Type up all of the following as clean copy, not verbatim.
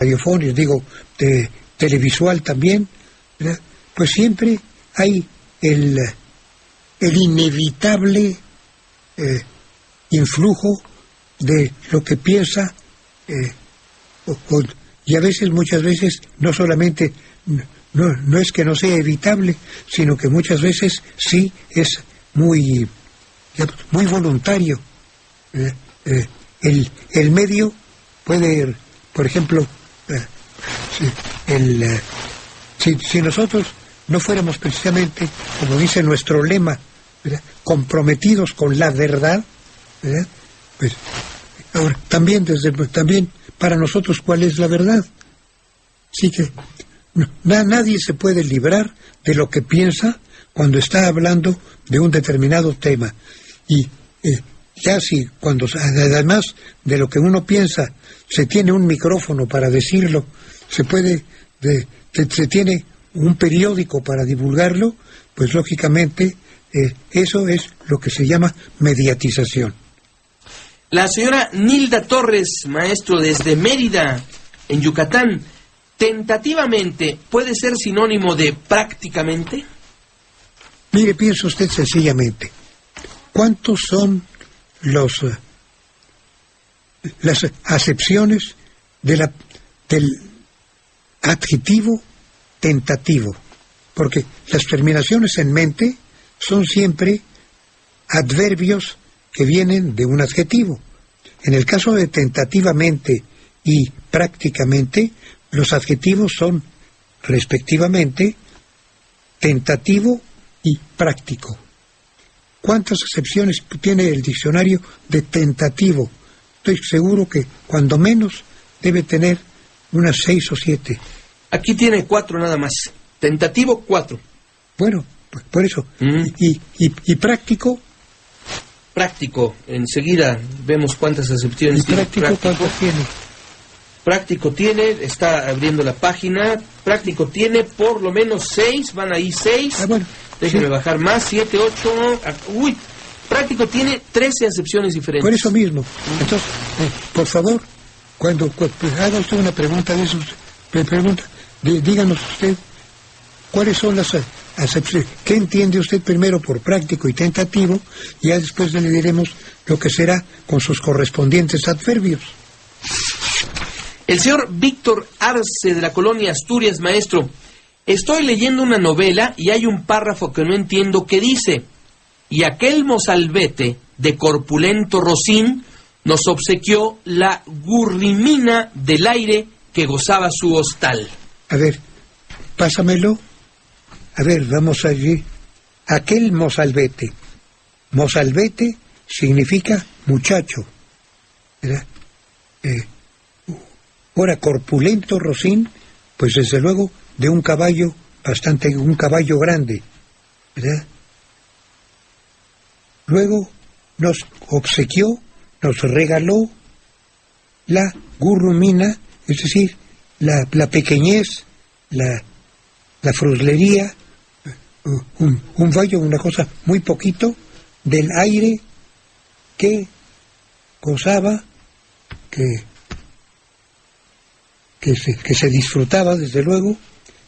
radiofónico, digo, televisual también, ¿verdad? Pues siempre hay el inevitable influjo de lo que piensa, y a veces, muchas veces, no solamente, no es que no sea evitable, sino que muchas veces sí es muy voluntario. El medio puede, por ejemplo, si nosotros no fuéramos precisamente, como dice nuestro lema, ¿verdad?, comprometidos con la verdad, ¿verdad?, pues ahora también para nosotros, ¿cuál es la verdad? Así que nadie se puede librar de lo que piensa cuando está hablando de un determinado tema. Y ya si cuando, además de lo que uno piensa, se tiene un micrófono para decirlo, se tiene un periódico para divulgarlo, pues lógicamente eso es lo que se llama mediatización. La señora Nilda Torres, maestro, desde Mérida, en Yucatán, tentativamente, ¿puede ser sinónimo de prácticamente? Mire, piensa usted sencillamente, ¿cuántos son las acepciones del adjetivo tentativo? Porque las terminaciones en mente son siempre adverbios que vienen de un adjetivo. En el caso de tentativamente y prácticamente, los adjetivos son respectivamente tentativo y práctico. ¿Cuántas acepciones tiene el diccionario de tentativo? Estoy seguro que cuando menos debe tener unas 6 o 7. Aquí tiene 4 nada más. Tentativo, 4. Bueno, pues por eso. ¿Y práctico? Práctico, enseguida vemos cuántas acepciones tiene. ¿Y práctico cuántas tiene? Práctico tiene, está abriendo la página, práctico tiene por lo menos 6, van ahí 6. Ah, bueno. Déjenme bajar más, 7, 8, uy, práctico tiene 13 acepciones diferentes. Por eso mismo. Entonces, por favor, cuando haga usted una pregunta de esos, díganos usted cuáles son las acepciones. ¿Qué entiende usted primero por práctico y tentativo? Y ya después le diremos lo que será con sus correspondientes adverbios. El señor Víctor Arce, de la colonia Asturias, maestro. Estoy leyendo una novela y hay un párrafo que no entiendo que dice: y aquel mozalbete de corpulento rocín nos obsequió la gurrimina del aire que gozaba su hostal. A ver, pásamelo. A ver, vamos allí. Aquel mozalbete. Mozalbete significa muchacho, ¿verdad? Ahora, corpulento rocín, pues desde luego de un caballo un caballo grande, ¿verdad? Luego nos obsequió, nos regaló la gurrumina, es decir, la pequeñez, la fruslería, un vallo, una cosa muy poquito del aire que gozaba, que se disfrutaba desde luego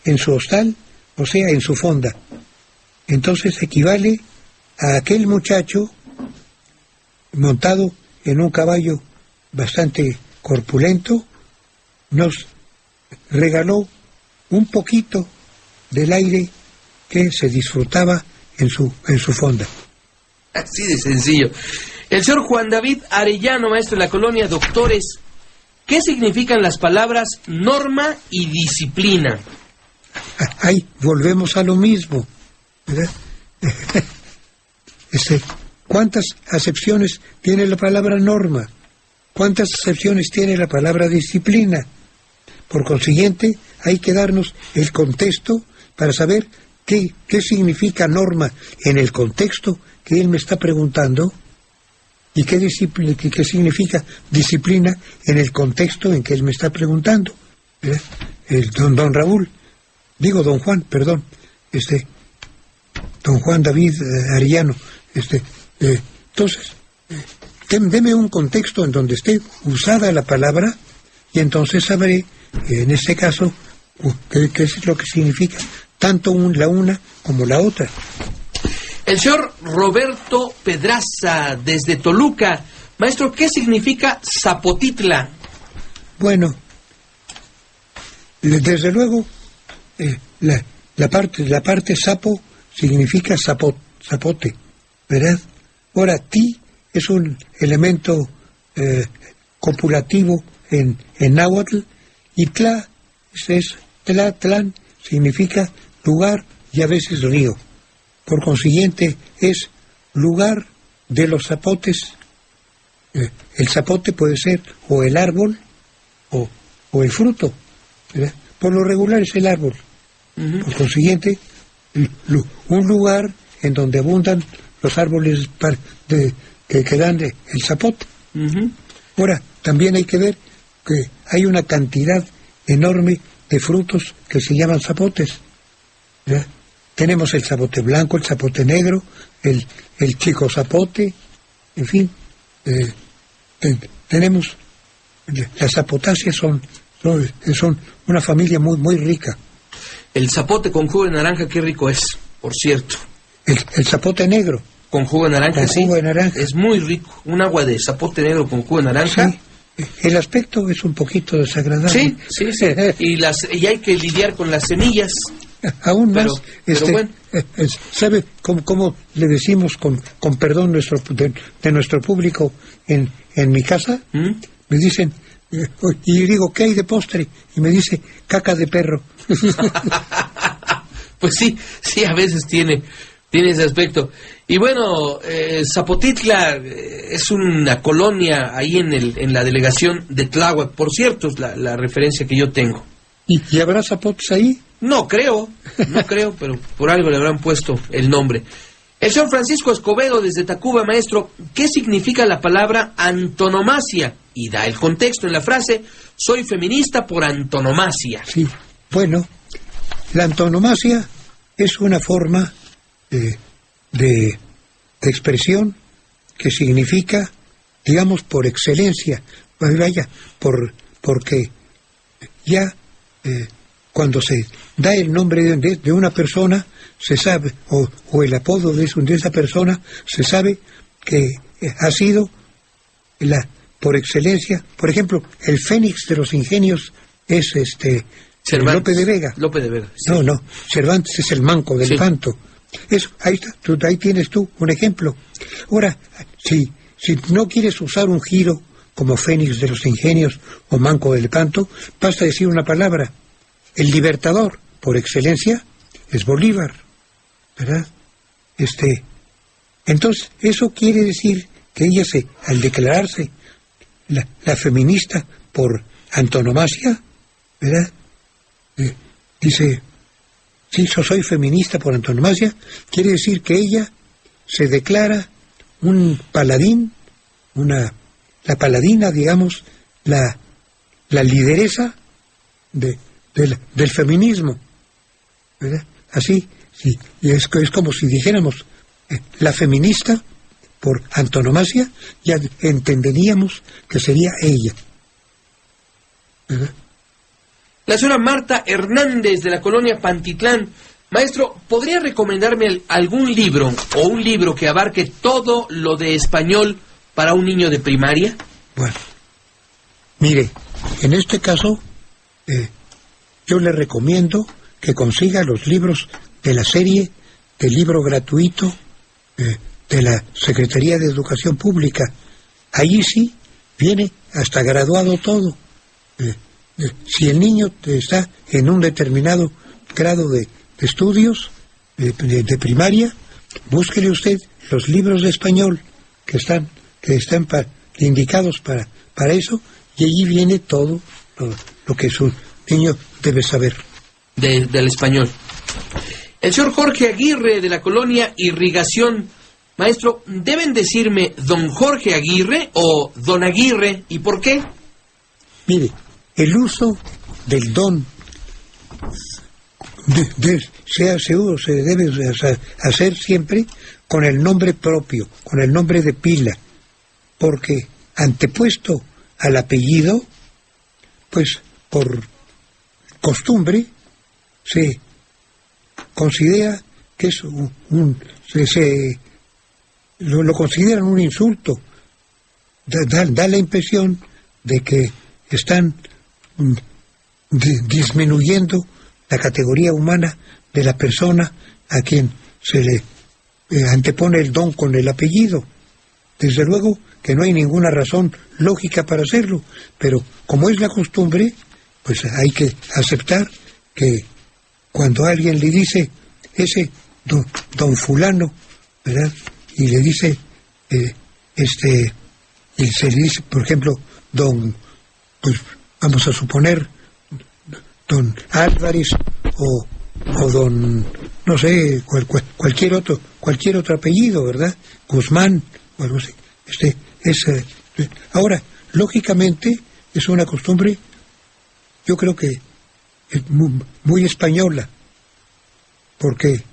en su hostal, o sea, en su fonda. Entonces equivale a aquel muchacho montado en un caballo bastante corpulento, nos regaló un poquito del aire que se disfrutaba en su fonda. Así de sencillo. El señor Juan David Arellano, maestro de la colonia Doctores, ¿qué significan las palabras norma y disciplina? Ahí volvemos a lo mismo, ¿verdad? ¿Cuántas acepciones tiene la palabra norma? ¿Cuántas acepciones tiene la palabra disciplina? Por consiguiente, hay que darnos el contexto para saber qué significa norma en el contexto que él me está preguntando y qué significa disciplina en el contexto en que él me está preguntando. ¿Verdad? Don Juan, perdón, don Juan David Arellano, entonces, deme un contexto en donde esté usada la palabra y entonces sabré en este caso, ¿qué es lo que significa tanto la una como la otra? El señor Roberto Pedraza, desde Toluca. Maestro, ¿qué significa Zapotitla? Bueno, desde luego, la parte sapo significa zapote, ¿verdad? Ahora, ti es un elemento copulativo en náhuatl, y tla es tlán, significa lugar y a veces río. Por consiguiente, es lugar de los zapotes. El zapote puede ser o el árbol o el fruto, ¿verdad? Por lo regular es el árbol. Uh-huh. Por consiguiente, un lugar en donde abundan los árboles que dan el zapote. Uh-huh. Ahora, también hay que ver que hay una cantidad enorme de frutos que se llaman zapotes, ¿verdad? Tenemos el zapote blanco, el zapote negro, el chico zapote, en fin, tenemos, las zapotáceas son una familia muy, muy rica. El zapote con jugo de naranja, qué rico es, por cierto. El zapote negro. Con jugo de naranja, sí. Jugo de naranja. Es muy rico. Un agua de zapote negro con jugo de naranja. Sí. El aspecto es un poquito desagradable. Sí. Y hay que lidiar con las semillas. Aún más, pero bueno. ¿Sabe cómo le decimos, con perdón de nuestro público, en mi casa? Me dicen, y digo, ¿qué hay de postre? Y me dice, caca de perro. Pues sí, a veces tiene ese aspecto. Y bueno, Zapotitla es una colonia ahí en la delegación de Tláhuac, por cierto, es la referencia que yo tengo. ¿Y habrá zapotes ahí? No creo, pero por algo le habrán puesto el nombre. El señor Francisco Escobedo, desde Tacuba, maestro, ¿qué significa la palabra antonomasia? Y da el contexto en la frase, soy feminista por antonomasia. Sí, bueno, la antonomasia es una forma de expresión que significa, digamos, por excelencia, porque ya cuando se da el nombre de una persona, se sabe, o el apodo de esa persona, se sabe que ha sido por excelencia. Por ejemplo, el Fénix de los Ingenios es Lope de Vega. Lope de Vega. Sí. No, Cervantes es el manco del canto. Eso, ahí está, ahí tienes tú un ejemplo. Ahora, si no quieres usar un giro como Fénix de los Ingenios o manco del canto, basta decir una palabra. El libertador, por excelencia, es Bolívar, ¿verdad? Entonces, eso quiere decir que ella al declararse la feminista por antonomasia, ¿verdad? Dice, sí, yo soy feminista por antonomasia, quiere decir que ella se declara un paladín, la paladina, digamos, la lideresa del feminismo, ¿verdad? Así, sí, y es como si dijéramos la feminista por antonomasia, ya entenderíamos que sería ella, ¿verdad? La señora Marta Hernández, de la colonia Pantitlán. Maestro, ¿podría recomendarme algún libro o un libro que abarque todo lo de español para un niño de primaria? Bueno, mire, en este caso, yo le recomiendo que consiga los libros de la serie del libro gratuito de la Secretaría de Educación Pública. Allí sí viene hasta graduado todo. Si el niño está en un determinado grado de estudios de primaria, búsquele usted los libros de español que están indicados para eso, y allí viene todo lo que su niño debe saber. Del español. El señor Jorge Aguirre, de la colonia Irrigación. Maestro, ¿deben decirme don Jorge Aguirre o don Aguirre? ¿Y por qué? Mire, el uso del don se debe hacer siempre con el nombre propio, con el nombre de pila, porque antepuesto al apellido, pues por costumbre se considera que es lo consideran un insulto. Da la impresión de que están disminuyendo la categoría humana de la persona a quien se le antepone el don con el apellido. Desde luego que no hay ninguna razón lógica para hacerlo, pero como es la costumbre, pues hay que aceptar que cuando alguien le dice ese don fulano, ¿verdad? Y le dice y se le dice, por ejemplo, pues vamos a suponer don Álvarez o don, no sé, cualquier otro apellido, ¿verdad? Guzmán o algo así. Ahora, lógicamente, es una costumbre, yo creo que es muy española, porque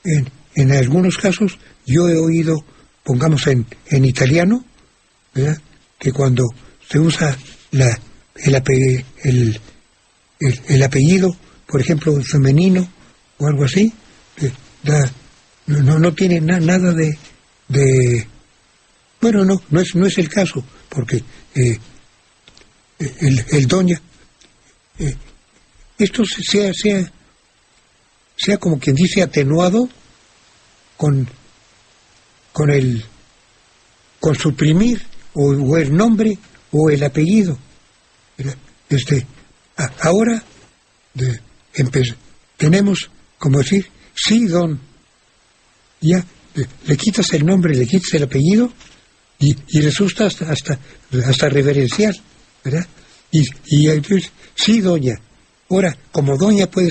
en algunos casos yo he oído, pongamos en italiano, ¿verdad?, que cuando se usa el apellido, por ejemplo, femenino o algo así, no tiene nada de bueno, no es el caso, porque el doña, esto sea como quien dice atenuado con suprimir o el nombre o el apellido. Ahora tenemos como decir sí don, ya le quitas el nombre, le quitas el apellido y resulta hasta reverencial, ¿verdad? Y sí doña. Ahora, como doña puede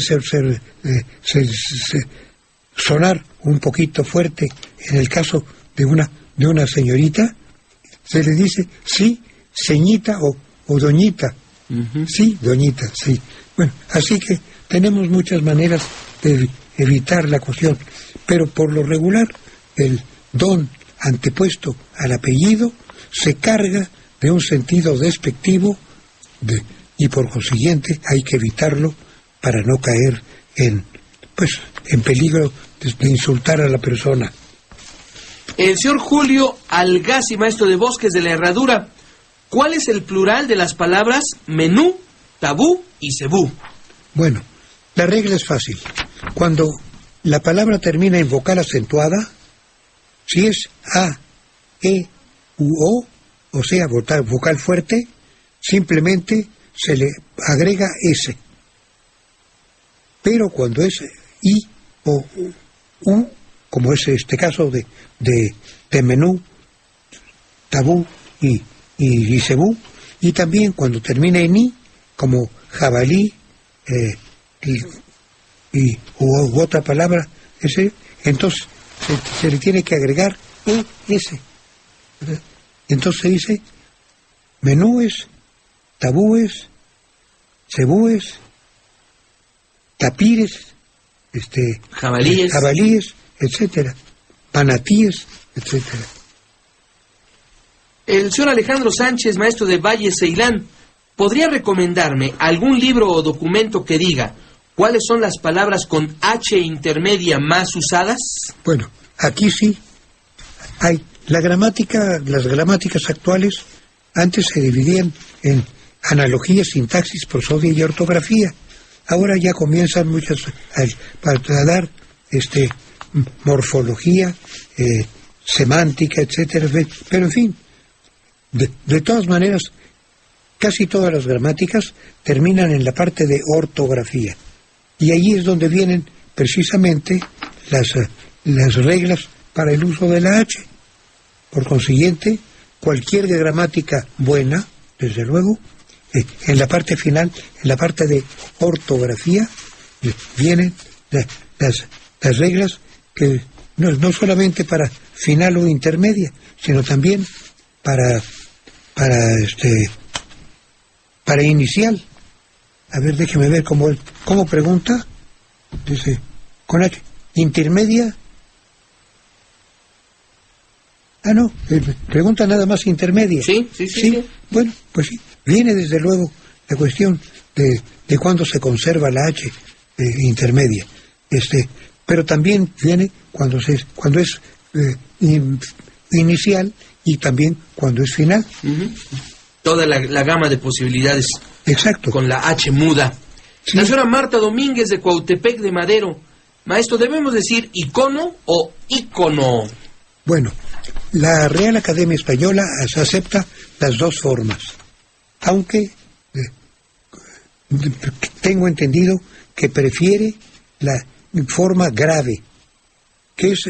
sonar un poquito fuerte en el caso de una señorita, se le dice sí señita o doñita. Uh-huh. Sí, doñita, sí. Bueno, así que tenemos muchas maneras de evitar la cuestión, pero por lo regular el don antepuesto al apellido se carga de un sentido despectivo y por consiguiente hay que evitarlo para no caer en peligro de insultar a la persona. El señor Julio Algasi, maestro de Bosques de la Herradura, ¿cuál es el plural de las palabras menú, tabú y cebú? Bueno, la regla es fácil. Cuando la palabra termina en vocal acentuada, si es A, E, U, o sea, vocal fuerte, simplemente se le agrega S. Pero cuando es I o U, como es este caso de menú, tabú y cebú, y también cuando termina en I, como jabalí u otra palabra, ese, entonces se le tiene que agregar ES. Entonces se dice menúes, tabúes, cebúes, tapires, jabalíes, etcétera, panatíes, etcétera. El señor Alejandro Sánchez, maestro de Valle Ceilán, ¿podría recomendarme algún libro o documento que diga cuáles son las palabras con H intermedia más usadas? Bueno, aquí sí hay las gramáticas actuales antes se dividían en analogía, sintaxis, prosodia y ortografía. Ahora ya comienzan muchas a dar morfología, semántica, etcétera. Pero en fin, de todas maneras, casi todas las gramáticas terminan en la parte de ortografía. Y allí es donde vienen precisamente las reglas para el uso de la H. Por consiguiente, cualquier gramática buena, desde luego, en la parte final, en la parte de ortografía, vienen las reglas que no solamente para final o intermedia, sino también para inicial. A ver, déjeme ver cómo pregunta. Dice, con H, intermedia. No, pregunta nada más intermedia. Sí. Bueno, pues sí, viene desde luego la cuestión de cuando se conserva la H intermedia. Pero también viene cuando es inicial y también cuando es final. Uh-huh. Toda la gama de posibilidades. Exacto. Con la H muda. Sí. La señora Marta Domínguez de Cuautepec de Madero. Maestro, ¿debemos decir icono o ícono? Bueno, la Real Academia Española acepta las dos formas, aunque tengo entendido que prefiere la forma grave, que es,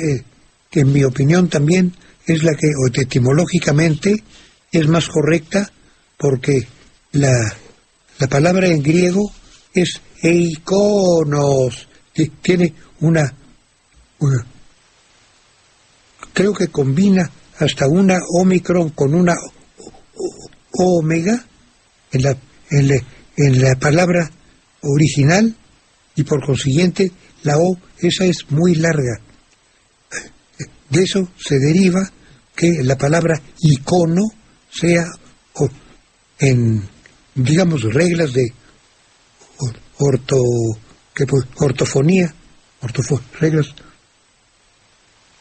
que en mi opinión también es la que etimológicamente es más correcta, porque la palabra en griego es eikonos, que tiene una creo que combina hasta una omicron con una omega en la palabra original, y por consiguiente la O esa es muy larga. De eso se deriva que la palabra icono sea en, digamos, reglas de ortofonía, reglas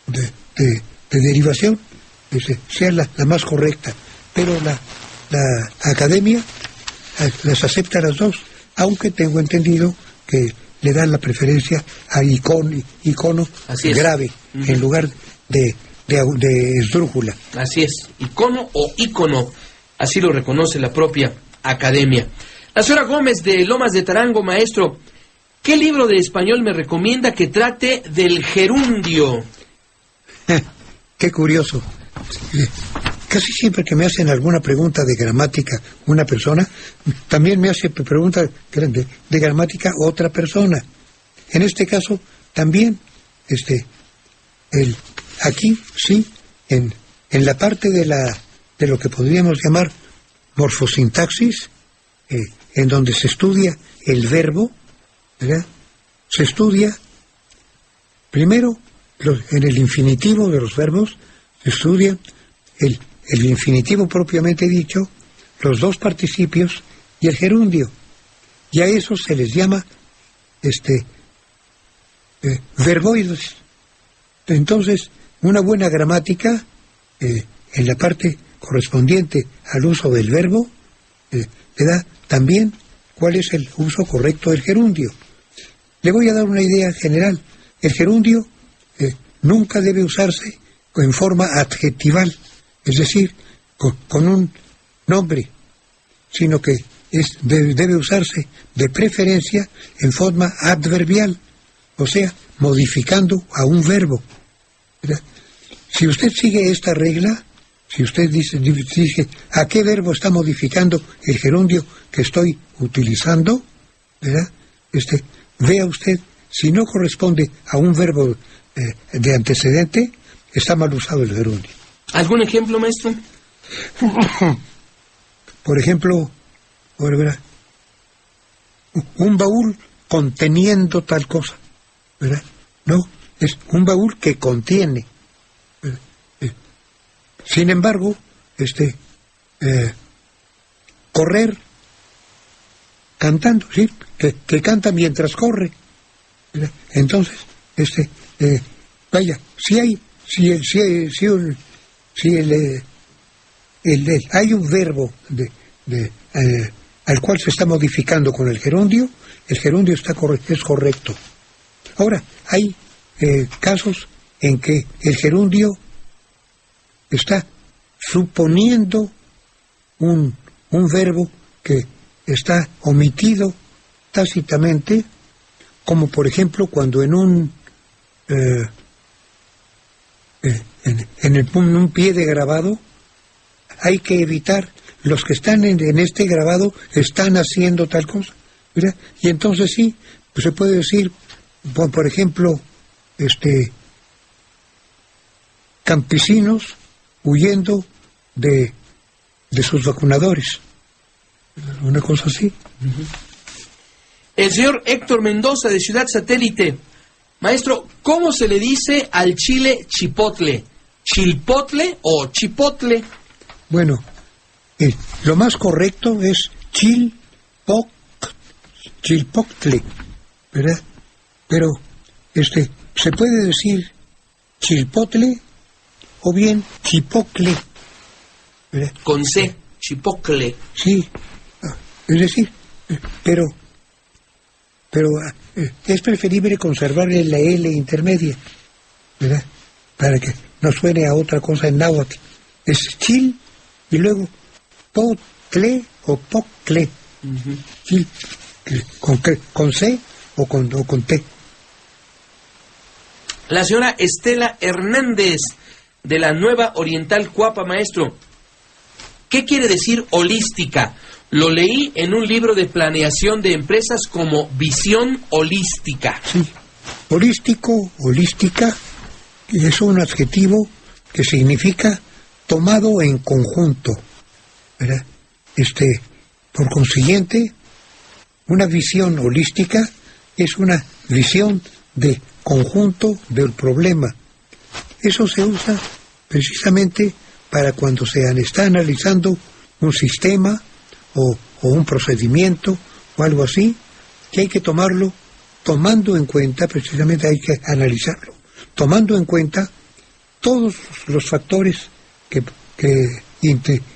de derivación, sea la más correcta. Pero la academia las acepta las dos, aunque tengo entendido que le dan la preferencia a icono grave, uh-huh, en lugar de esdrújula. Así es, icono o ícono, así lo reconoce la propia academia. La señora Gómez de Lomas de Tarango, maestro, ¿qué libro de español me recomienda que trate del gerundio? Qué curioso. Casi siempre que me hacen alguna pregunta de gramática una persona, también me hace pregunta de gramática otra persona. En este caso, también, aquí sí, en la parte de lo que podríamos llamar morfosintaxis, en donde se estudia el verbo, ¿verdad? Se estudia primero en el infinitivo de los verbos, se estudia el infinitivo propiamente dicho, los dos participios y el gerundio. Y a eso se les llama verboides. Entonces, una buena gramática en la parte correspondiente al uso del verbo le da también cuál es el uso correcto del gerundio. Le voy a dar una idea general. El gerundio nunca debe usarse en forma adjetival, es decir, con un nombre, sino que debe usarse de preferencia en forma adverbial, o sea, modificando a un verbo, ¿verdad? Si usted sigue esta regla, si usted dice a qué verbo está modificando el gerundio que estoy utilizando, ¿verdad? Vea usted, si no corresponde a un verbo de antecedente, está mal usado el gerundio. ¿Algún ejemplo, maestro? Por ejemplo, un baúl conteniendo tal cosa, ¿verdad? No, es un baúl que contiene. Sin embargo, correr cantando, ¿sí? Que canta mientras corre, ¿verdad? Entonces, vaya, hay un verbo al cual se está modificando con el gerundio es correcto. Ahora, hay casos en que el gerundio está suponiendo un verbo que está omitido tácitamente, como por ejemplo cuando en un pie de grabado hay que evitar los que están en este grabado están haciendo tal cosa, ¿verdad? Y entonces sí, pues se puede decir, por ejemplo, campesinos huyendo de sus vacunadores, una cosa así. Uh-huh. El señor Héctor Mendoza de Ciudad Satélite. Maestro, ¿cómo se le dice al chile chipotle? ¿Chilpotle o chipotle? Bueno, lo más correcto es chilpotle. chilpotle, ¿verdad? Pero se puede decir chilpotle o bien chipocle, ¿verdad? Con C, chipocle. Sí, es decir, pero es preferible conservarle la L intermedia, ¿verdad? Para que no suene a otra cosa en náhuatl. Es chil y luego potle o pocle. Chil, con C o con T. La señora Estela Hernández, de la Nueva Oriental Cuapa, maestro. ¿Qué quiere decir holística? Lo leí en un libro de planeación de empresas como visión holística. Sí, holístico, holística, es un adjetivo que significa tomado en conjunto, ¿verdad? Por consiguiente, una visión holística es una visión de conjunto del problema. Eso se usa precisamente para cuando se está analizando un sistema o un procedimiento o algo así, que hay que tomarlo tomando en cuenta, precisamente hay que analizarlo, tomando en cuenta todos los factores que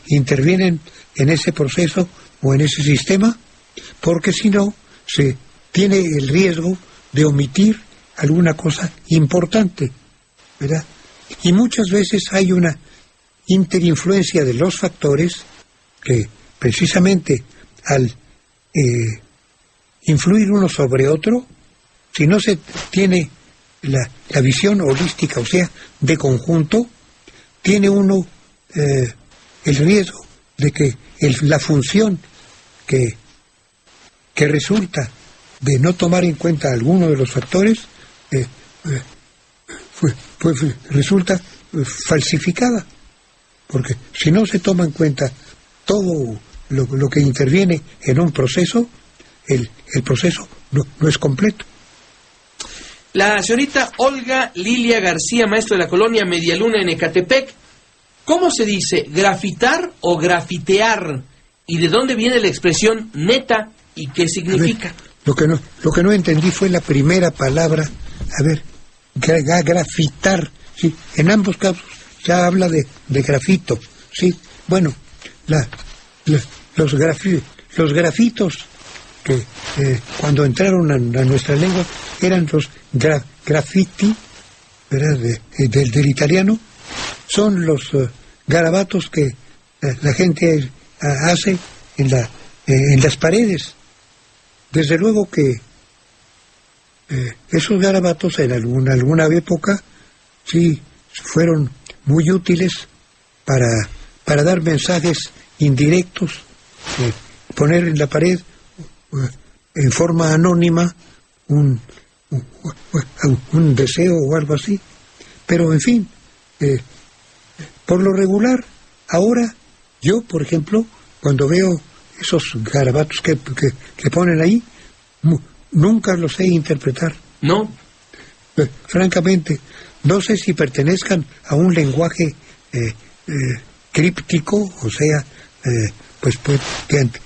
intervienen en ese proceso o en ese sistema, porque si no, se tiene el riesgo de omitir alguna cosa importante, ¿verdad? Y muchas veces hay una interinfluencia de los factores que precisamente al influir uno sobre otro, si no se tiene la visión holística, o sea, de conjunto, tiene uno el riesgo de que la función que resulta de no tomar en cuenta alguno de los factores resulta falsificada, porque si no se toma en cuenta todo lo que interviene en un proceso, el proceso no es completo. La señorita Olga Lilia García, maestro de la colonia Medialuna en Ecatepec. ¿Cómo se dice ver o grafitear? ¿Y de dónde viene la expresión neta y qué significa? A ver, lo que no entendí fue la primera palabra. A ver, grafitar. Sí, en ambos casos ya habla de grafito. Sí, bueno, los grafitos que cuando entraron a nuestra lengua eran los graffiti, ¿verdad? Del italiano. Son los garabatos que la gente hace en las paredes. Desde luego que esos garabatos en alguna época sí fueron muy útiles para dar mensajes indirectos, poner en la pared en forma anónima un deseo o algo así. Pero en fin, por lo regular, ahora yo, por ejemplo, cuando veo esos garabatos que ponen ahí, nunca los sé interpretar. ¿No? Francamente, no sé si pertenezcan a un lenguaje críptico, o sea, pues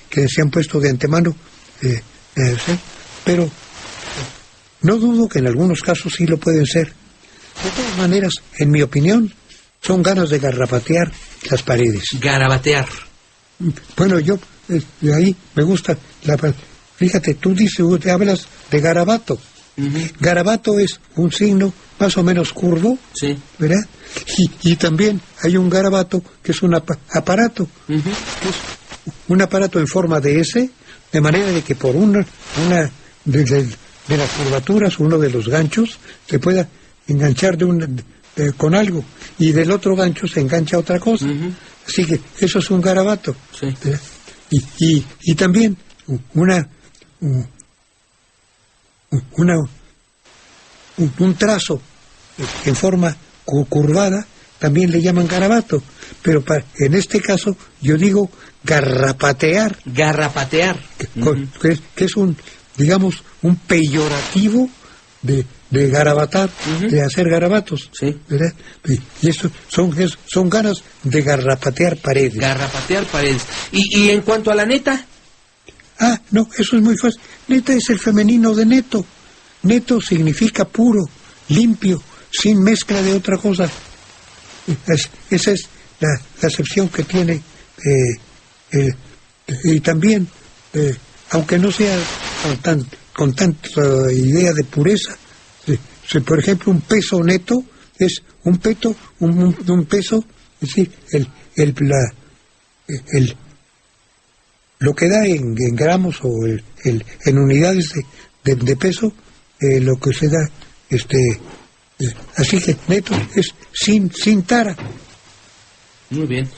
que se han puesto de antemano, ¿sí? Pero no dudo que en algunos casos sí lo pueden ser. De todas maneras, en mi opinión, son ganas de garrapatear las paredes. Garabatear. Bueno, yo de ahí me gusta fíjate, tú hablas de garabato. Uh-huh. Garabato es un signo más o menos curvo, sí, ¿verdad? Y también hay un garabato que es un aparato, uh-huh, que es un aparato en forma de S, de manera de que por una de las curvaturas, uno de los ganchos, se pueda enganchar con algo, y del otro gancho se engancha otra cosa. Uh-huh. Así que eso es un garabato. Sí. Y también un trazo en forma curvada también le llaman garabato, pero en este caso yo digo garrapatear. Garrapatear. Que es digamos, un peyorativo de garabatar, uh-huh, de hacer garabatos, sí, ¿verdad? Y eso son ganas de garrapatear paredes. Garrapatear paredes. Y en cuanto a la neta, Ah, no, eso es muy fácil. Neta es el femenino de neto. Neto significa puro, limpio, sin mezcla de otra cosa. Esa es la acepción que tiene. Y también, aunque no sea con tanta idea de pureza, por ejemplo, un peso neto es un peso, es decir, lo que da en gramos o en unidades de peso, lo que se da, así que neto es sin tara. Muy bien.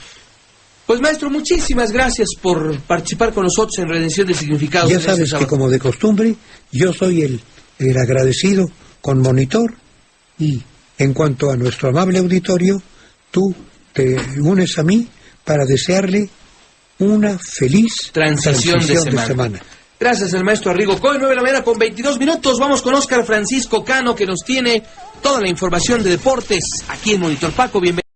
Pues maestro, muchísimas gracias por participar con nosotros en Redención de Significados. Ya sabes que como de costumbre, yo soy el agradecido con Monitor, y en cuanto a nuestro amable auditorio, tú te unes a mí para desearle una feliz transición de semana. Gracias al maestro Arrigo Coy, 9:22 a.m. Vamos con Óscar Francisco Cano, que nos tiene toda la información de deportes aquí en Monitor. Paco, bienvenido.